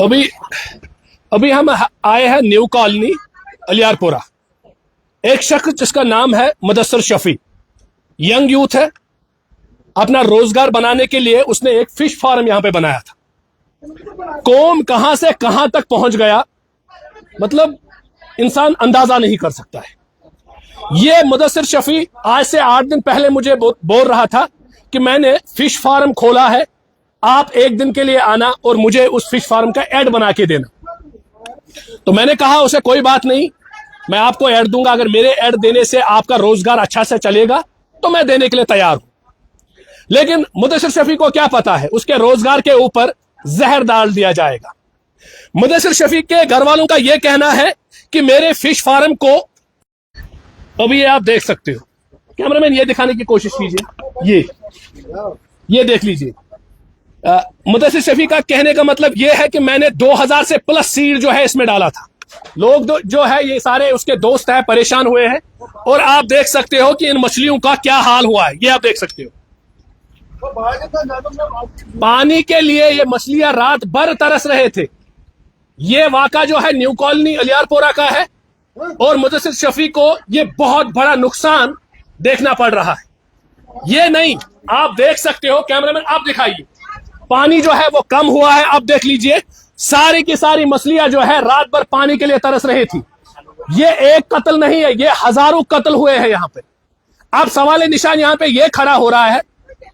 अभी अभी हम आए हैं न्यू कॉलोनी अलियारपुरा। एक शख्स जिसका नाम है मुदस्सिर शफी, यंग यूथ है, अपना रोजगार बनाने के लिए उसने एक फिश फार्म यहां पे बनाया था। कौम कहां से कहां तक पहुंच गया, मतलब इंसान अंदाजा नहीं कर सकता है। ये मुदस्सिर शफी आज से 8 दिन पहले मुझे बोल रहा था कि मैंने फिश फार्म खोला है, आप एक दिन के लिए आना और मुझे उस फिश फार्म का ऐड बना के देना। तो मैंने कहा उसे कोई बात नहीं, मैं आपको ऐड दूंगा, अगर मेरे ऐड देने से आपका रोजगार अच्छा से चलेगा तो मैं देने के लिए तैयार हूं। लेकिन मुदस्सिर शफी को क्या पता है, उसके रोजगार के ऊपर जहर डाल दिया जाएगा। मुदस्सिर शफी के घर वालों का यह कहना है कि मेरे फिश फार्म को, अभी ये आप देख सकते हो, कैमरामैन ये दिखाने की कोशिश कीजिए, ये देख लीजिए। मुदस्सिर शफी का कहने का मतलब यह है कि मैंने 2000 से प्लस सीड जो है इसमें डाला था। लोग जो है ये सारे उसके दोस्त हैं, परेशान हुए हैं। और आप देख सकते हो कि इन मछलियों का क्या हाल हुआ है, ये आप देख सकते हो। पानी के लिए ये मछलियां रात भर तरस रहे थे। ये वाक़ा जो है न्यू कॉलोनी अलियारपुरा का है और मुदस्सिर शफी को ये बहुत बड़ा नुकसान देखना पड़ रहा है। ये नहीं, आप देख सकते हो, कैमरामैन आप दिखाइए, पानी जो है वो कम हुआ है। आप देख लीजिए, सारी की सारी मछलियां जो है रात भर पानी के लिए तरस रही थी। ये एक कत्ल नहीं है, ये हजारों कत्ल हुए हैं यहाँ पे। अब सवाल निशान यहाँ पे ये खड़ा हो रहा है,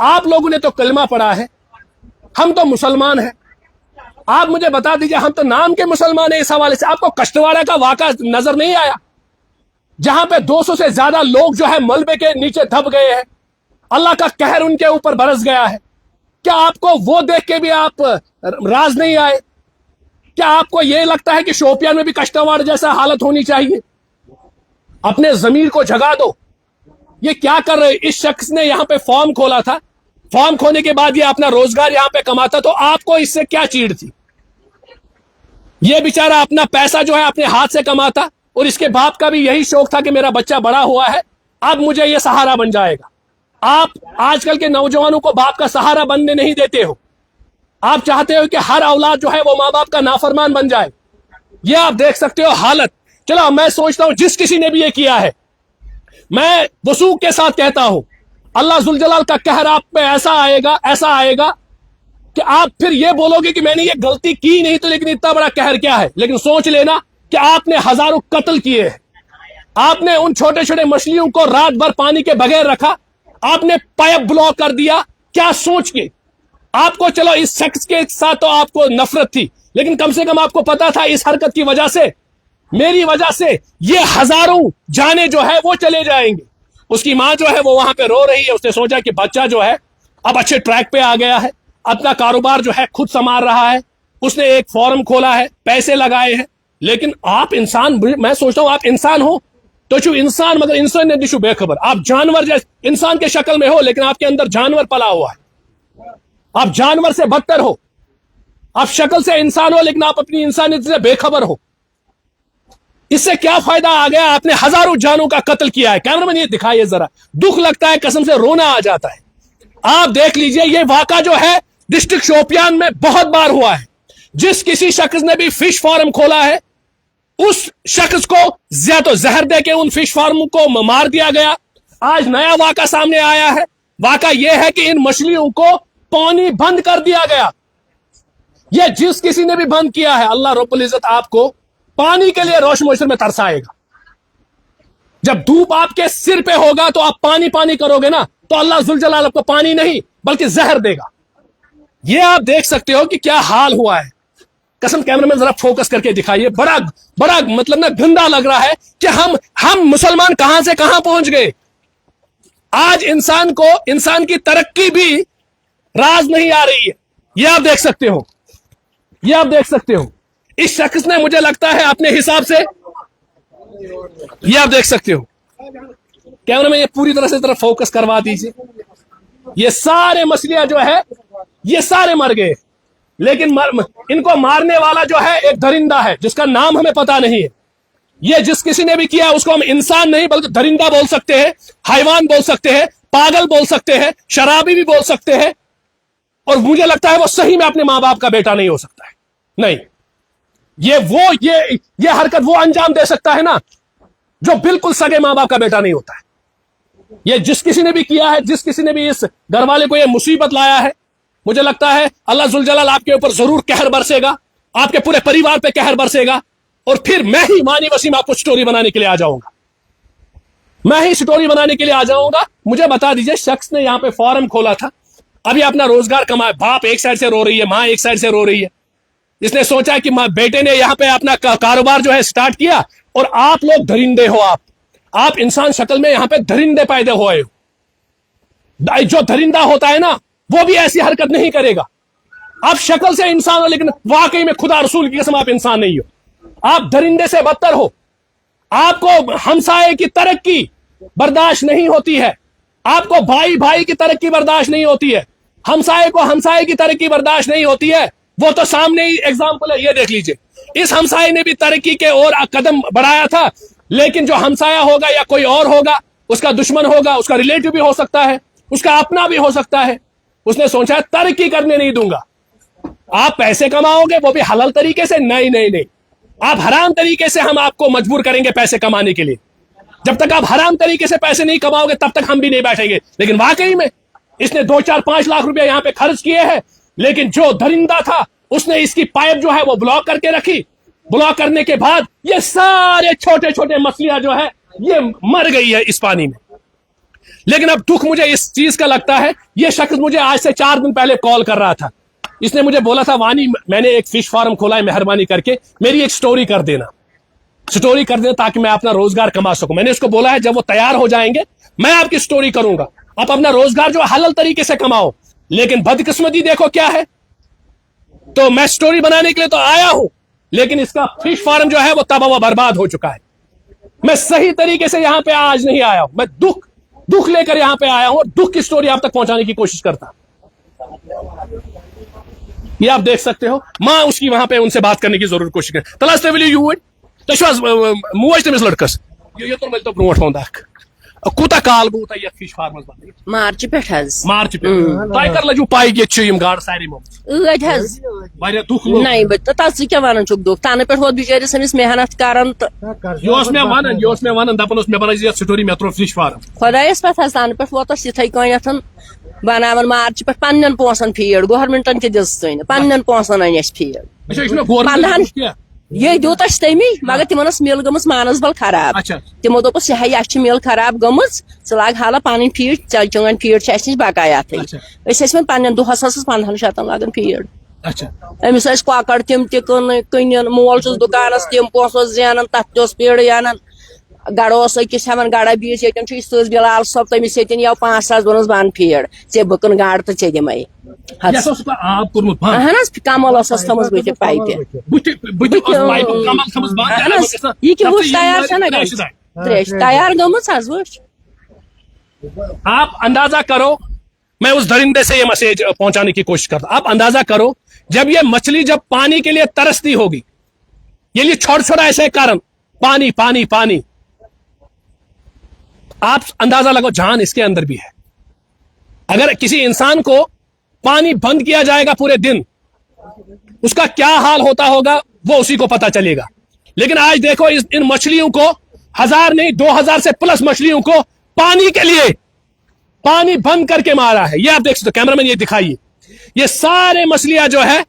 आप लोगों ने तो कलमा पढ़ा है, हम तो मुसलमान हैं, आप मुझे बता दीजिए, हम तो नाम के मुसलमान हैं। इस हवाले से आपको कश्तवाड़ा का वाक़ा नजर नहीं आया, जहां पे 200 से ज्यादा लोग जो है मलबे के नीचे दब गए हैं, अल्लाह का कहर उनके ऊपर बरस गया है। क्या आपको वो देख के भी आप राज नहीं आए? क्या आपको यह लगता है कि शोपियान में भी कश्तवाड़ जैसा हालत होनी चाहिए? अपने जमीर को जगा दो। ये क्या कर रहे? इस शख्स ने यहां पे फॉर्म खोला था, फॉर्म खोलने के बाद ये अपना रोजगार यहां पे कमाता, तो आपको इससे क्या चीड़ थी? ये बेचारा अपना पैसा जो है अपने हाथ से कमाता और इसके बाप का भी यही शौक था कि मेरा बच्चा बड़ा हुआ है, अब मुझे ये सहारा बन जाएगा। आप आजकल के नौजवानों को बाप का सहारा बनने नहीं देते हो। आप चाहते हो कि हर औलाद जो है वो माँ बाप का नाफरमान बन जाए। ये आप देख सकते हो हालत। चलो, मैं सोचता हूं जिस किसी ने भी ये किया है, मैं वसूख के साथ कहता हूं, अल्लाह जुल जलाल का कहर आप पे ऐसा आएगा कि आप फिर ये बोलोगे कि मैंने ये गलती की नहीं, तो लेकिन इतना बड़ा कहर क्या है। लेकिन सोच लेना कि आपने हजारों कत्ल किए हैं, आपने उन छोटे छोटे मछलियों को रात भर पानी के बगैर रखा, आपने पाइप ब्लॉक कर दिया। क्या सोच के? आपको चलो इस शख्स के साथ तो आपको नफरत थी, लेकिन कम से कम आपको पता था इस हरकत की वजह से, मेरी वजह से ये हजारों जाने जो है वो चले जाएंगे। उसकी मां जो है वो वहां पे रो रही है, उसने सोचा कि बच्चा जो है अब अच्छे ट्रैक पे आ गया है, अपना कारोबार जो है खुद संभाल रहा है, उसने एक फॉर्म खोला है, पैसे लगाए हैं। लेकिन आप इंसान, मैं सोचता हूं आप इंसान हो तो छू इंसान, मगर इंसान ने दिशु बेखबर। आप जानवर जैसे इंसान के शक्ल में हो, लेकिन आपके अंदर जानवर पला हुआ है। आप जानवर से बदतर हो। आप शक्ल से इंसान हो, लेकिन आप अपनी इंसानियत से बेखबर हो। इससे क्या फायदा आ गया? आपने हजारों जानों का कत्ल किया है। कैमरामैन ये दिखाइए जरा, दुख लगता है, कसम से रोना आ जाता है। आप देख लीजिए, ये वाक़ा जो है डिस्ट्रिक्ट शोपियान में बहुत बार हुआ है। जिस किसी शख्स ने भी फिश फार्म खोला है, उस शख्स को या तो जहर दे के उन फिश फार्म को मार दिया गया। आज नया वाक़ा सामने आया है। वाक़ा यह है कि इन मछलियों को पानी बंद कर दिया गया। यह जिस किसी ने भी बंद किया है, अल्लाह रब्बुल इज्जत आपको पानी के लिए रोश मोशर में तरसाएगा। जब धूप आपके सिर पे होगा तो आप पानी पानी करोगे ना, तो अल्लाह जुल जलाल आपको पानी नहीं बल्कि जहर देगा। ये आप देख सकते हो कि क्या हाल हुआ है। कसम, कैमरामैन जरा फोकस करके दिखाइए। बड़ा बड़ा मतलब ना गंदा लग रहा है कि हम मुसलमान कहां से कहां पहुंच गए। आज इंसान को, इंसान की तरक्की भी राज नहीं आ रही है। ये आप देख सकते हो, ये आप देख सकते हो। इस शख्स ने, मुझे लगता है अपने हिसाब से, ये आप देख सकते हो। कैमरा में ये पूरी तरह से तरफ फोकस करवा दीजिए। ये सारे मछलियां जो है ये सारे मर गए, लेकिन इनको मारने वाला जो है एक दरिंदा है जिसका नाम हमें पता नहीं है। ये जिस किसी ने भी किया उसको हम इंसान नहीं बल्कि दरिंदा बोल सकते हैं, हैवान बोल सकते हैं, पागल बोल सकते हैं, शराबी भी बोल सकते हैं। और मुझे लगता है वो सही में अपने माँ बाप का बेटा नहीं हो सकता है। नहीं, ये हरकत वो अंजाम दे सकता है ना जो बिल्कुल सगे माँ बाप का बेटा नहीं होता है। ये जिस किसी ने भी किया है, जिस किसी ने भी इस घर वाले को ये मुसीबत लाया है, मुझे लगता है अल्लाह जुल जलाल आपके ऊपर जरूर कहर बरसेगा, आपके पूरे परिवार पे कहर बरसेगा, और फिर मैं ही मानी वसीम आपको स्टोरी बनाने के लिए आ जाऊंगा। मैं ही स्टोरी बनाने के लिए आ जाऊंगा। मुझे बता दीजिए, शख्स ने यहाँ पे फॉर्म खोला था, अभी अपना रोजगार कमाया, बाप एक साइड से रो रही है, माँ एक साइड से रो रही है। इसने सोचा कि बेटे ने यहाँ पे अपना कारोबार जो है स्टार्ट किया, और आप लोग दरिंदे हो, आप इंसान शक्ल में यहाँ पे दरिंदे पैदा हुए हो। जो दरिंदा होता है ना वो भी ऐसी हरकत नहीं करेगा। आप शक्ल से इंसान हो, लेकिन वाकई में खुदा रसूल की कसम आप इंसान नहीं हो। आप दरिंदे से बदतर हो। आपको हमसाये की तरक्की बर्दाश्त नहीं होती है, आपको भाई भाई की तरक्की बर्दाश्त नहीं होती है, हमसाये को हमसाये की तरक्की बर्दाश्त नहीं होती है। वो तो सामने ही एग्जाम्पल है, ये देख लीजिए, इस हमसाये ने भी तरक्की के और कदम बढ़ाया था, लेकिन जो हमसाया होगा या कोई और होगा, उसका दुश्मन होगा, उसका रिलेटिव भी हो सकता है, उसका अपना भी हो सकता है, उसने सोचा तरक्की करने नहीं दूंगा। आप पैसे कमाओगे वो भी हलाल तरीके से, नहीं नहीं नहीं, आप हराम तरीके से हम आपको मजबूर करेंगे पैसे कमाने के लिए। जब तक आप हराम तरीके से पैसे नहीं कमाओगे तब तक हम भी नहीं बैठेंगे। लेकिन वाकई में इसने 2, 4, 5 लाख रुपए यहाँ पे खर्च किए हैं, लेकिन जो दरिंदा था उसने इसकी पाइप जो है वो ब्लॉक करके रखी। ब्लॉक करने के बाद ये सारे छोटे छोटे मछलियां जो है ये मर गई है इस पानी में। लेकिन अब दुख मुझे इस चीज का लगता है, ये शख्स मुझे आज से 4 दिन पहले कॉल कर रहा था। इसने मुझे बोला था, वानी मैंने एक फिश फार्म खोला है, मेहरबानी करके मेरी एक स्टोरी कर देना ताकि मैं अपना रोजगार कमा सकूं। मैंने उसको बोला है जब वो तैयार हो जाएंगे मैं आपकी स्टोरी करूंगा, आप अपना रोजगार जो हलाल तरीके से कमाओ। लेकिन बदकिस्मती देखो क्या है, तो मैं स्टोरी बनाने के लिए तो आया हूं, लेकिन इसका फिश फार्म जो है वो तबाह व बर्बाद हो चुका है। मैं सही तरीके से यहां पे आज नहीं आया हूं, मैं दुख लेकर यहां पे आया हूं और दुख की स्टोरी आप तक पहुंचाने की कोशिश करता। ये आप देख सकते हो, मां उसकी वहां पे उनसे बात करने की जरूर कोशिश कर तलाश लड़कस ये तो मैं तो ब्रोट वंदाख कोता काल गो तय फिश फार्मस बंद मार्च पेठ मार्च पे तय कर लजू पाई ये चीम गाड़ सारी मो ٲدۍ حظ वारिया दुख नहीं बट तस क्या वन चुक दुख तन पे वो बिचारे समिस मेहनत करन तो योस में वन दपन उस में बना ये स्टोरी में त्रो फिश फार्म खुदायस पे तन पे वो तो सिथै कयथन बनावन मार्च पे पन्नन पोसन फीड गवर्नमेंटन के दिस पन्नन पोसन अनस फीड अच्छा इसमें गवर्नमेंट क्या ये दित तमी मगर तिमन मिल गम मानसबल खराब तिमो दोपस यह मिल खराब गम लाग हाला पन फीड चंगन फीड नश बकाया पन्न दोहस 1500 लगन फीड अमिस कौकड़ तम तन मोल दुकानस तम पोस जान तथ फीड यान गड़ोस अकिस हेवन गड़ा बीच ये बिलाल सब तमिस ये 5,000 दोनस बन फीड ऐ बकन गाड़ तो ऐ दिमे कमल थमस बुथ पाइप तैयार तैयार गम आप अंदाजा करो, मैं उस दरिंदे से ये मैसेज पहुंचाने की कोशिश करता। आप अंदाजा करो जब ये मछली जब पानी के लिए तरसती होगी, ये लिए छोटा ऐसे कारण पानी पानी पानी, आप अंदाजा लगाओ जान इसके अंदर भी है। अगर किसी इंसान को पानी बंद किया जाएगा पूरे दिन, उसका क्या हाल होता होगा वो उसी को पता चलेगा। लेकिन आज देखो इन मछलियों को 1000 नहीं 2000 से प्लस मछलियों को पानी के लिए पानी बंद करके मारा है। ये आप देख सकते हो, कैमरामैन ये दिखाइए, ये सारे मछलियां जो है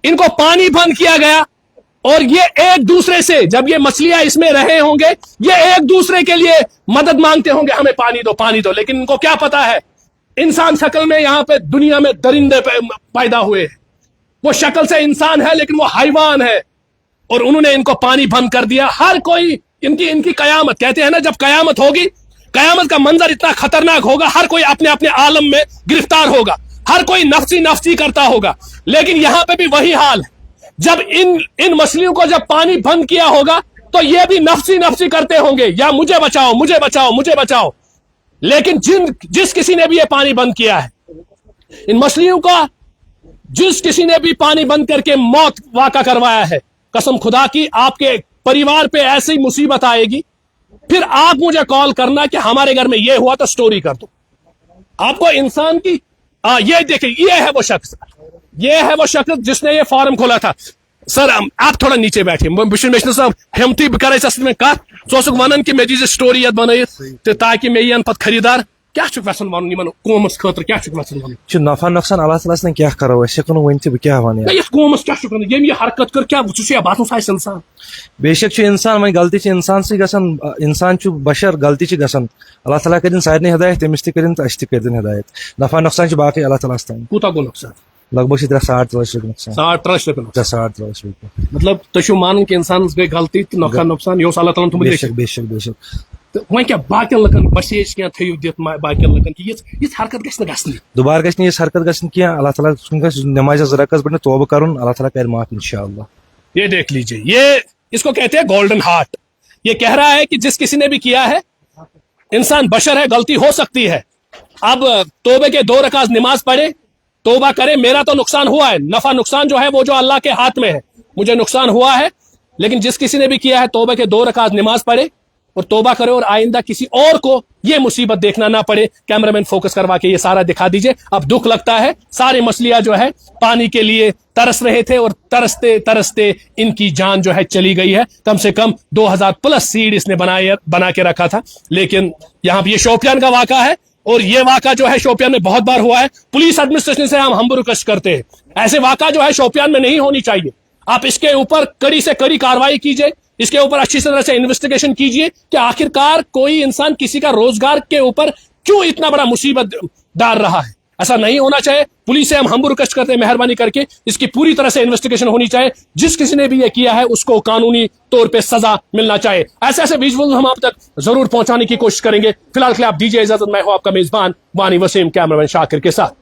इनको पानी बंद किया गया, और ये एक दूसरे से जब ये मछलियां इसमें रहे होंगे ये एक दूसरे के लिए मदद मांगते होंगे, हमें पानी दो। लेकिन इनको क्या पता है इंसान शक्ल में यहाँ पे दुनिया में दरिंदे पैदा हुए हैं। वो शक्ल से इंसान है लेकिन वो हैवान है, और उन्होंने इनको पानी बंद कर दिया। हर कोई इनकी कयामत, कहते हैं ना जब कयामत होगी, कयामत का मंजर इतना खतरनाक होगा, हर कोई अपने अपने आलम में गिरफ्तार होगा, हर कोई नफ्सी करता होगा। लेकिन यहाँ पे भी वही हाल है, जब इन मछलियों को जब पानी बंद किया होगा तो ये भी नफ्सी करते होंगे, या मुझे बचाओ मुझे बचाओ मुझे बचाओ। लेकिन जिस किसी ने भी ये पानी बंद किया है, इन मछलियों का जिस किसी ने भी पानी बंद करके मौत वाक़ा करवाया है, कसम खुदा की आपके परिवार पे ऐसी मुसीबत आएगी, फिर आप मुझे कॉल करना कि हमारे घर में ये हुआ तो स्टोरी कर दो। आपको इंसान की ये देखिए, ये है वो शख्स, जिसने ये फॉर्म खोला था. सर आप थोड़ा नीचे बैठिए, मैं साहब हिम्मती बह कर असल में कत सो वन कि मे दी स्टोरी यत बन ताकि मे यन पे खरीदार क्या वन वन कौमस खतर क्या वन नफा नुकसान अल्लाह ताला ने क्या करो वन बह क्या वन इस कौमस क्या यम यह हरकत कर क्या बात इंसान बेशक इंसान वही गलती इंसान से इंसान बशर गलती गसान अल्लाह ताला कर सारे हिदायत तमिस तक कर हिदायत नफा नुकसान बाकी अल्लाह ताला तान कूता गो नुकसान लगभग 3.5 लक्ष नुकसान 3.5 रुपये 3.5 लक्ष रुपये मतलब तुम मान कि इंसान गई गलती तो नफा नुकसान यह अल्लाह ताला तुम बेशक बेशक बेशक तो वह क्या बाकी लकन मसेज क्या थो दित बाकी लकन कि ये हरकत गई दोबारा गई हरकत गई अल्लाह ताला नमाज रकस पे तौबा कर अल्लाह ताला कर माफ इंशाअल्लाह। ये देख लीजिए, ये इसको कहते हैं गोल्डन हार्ट. ये कह रहा है कि जिस किसी ने भी किया है, इंसान बशर है, गलती हो सकती है. अब तौबे के 2 रकात नमाज पढ़े, तौबा करे, मेरा तो नुकसान हुआ है, नफा नुकसान जो है वो जो अल्लाह के हाथ में है, मुझे नुकसान हुआ है, लेकिन जिस किसी ने भी किया है तौबे के 2 रकात नमाज पढ़े और तौबा करे और आइंदा किसी और को ये मुसीबत देखना ना पड़े. कैमरामैन फोकस करवा के ये सारा दिखा दीजिए. अब दुख लगता है, सारे मछलियां जो है पानी के लिए तरस रहे थे और तरसते तरसते इनकी जान जो है चली गई है. कम से कम 2000 प्लस सीड इसने बना के रखा था. लेकिन यहाँ पे ये शोपियान का वाका है और ये वाका जो है शोपियान में बहुत बार हुआ है. पुलिस एडमिनिस्ट्रेशन से हम हमबुरकश करते हैं, ऐसे वाका जो है शोपियान में नहीं होनी चाहिए. आप इसके ऊपर कड़ी से कड़ी कार्रवाई कीजिए, इसके ऊपर अच्छी तरह से इन्वेस्टिगेशन कीजिए कि आखिरकार कोई इंसान किसी का रोजगार के ऊपर क्यों इतना बड़ा मुसीबत डाल रहा है. ऐसा नहीं होना चाहिए. पुलिस से हम हमबुरकश करते हैं, मेहरबानी करके इसकी पूरी तरह से इन्वेस्टिगेशन होनी चाहिए. जिस किसी ने भी ये किया है उसको कानूनी तौर पे सजा मिलना चाहिए. ऐसे ऐसे विजुअल हम आप तक जरूर पहुंचाने की कोशिश करेंगे. फिलहाल के लिए आप दीजिए इजाजत. मैं हूं आपका मेजबान वानी वसीम, कैमरामैन शाकिर के साथ.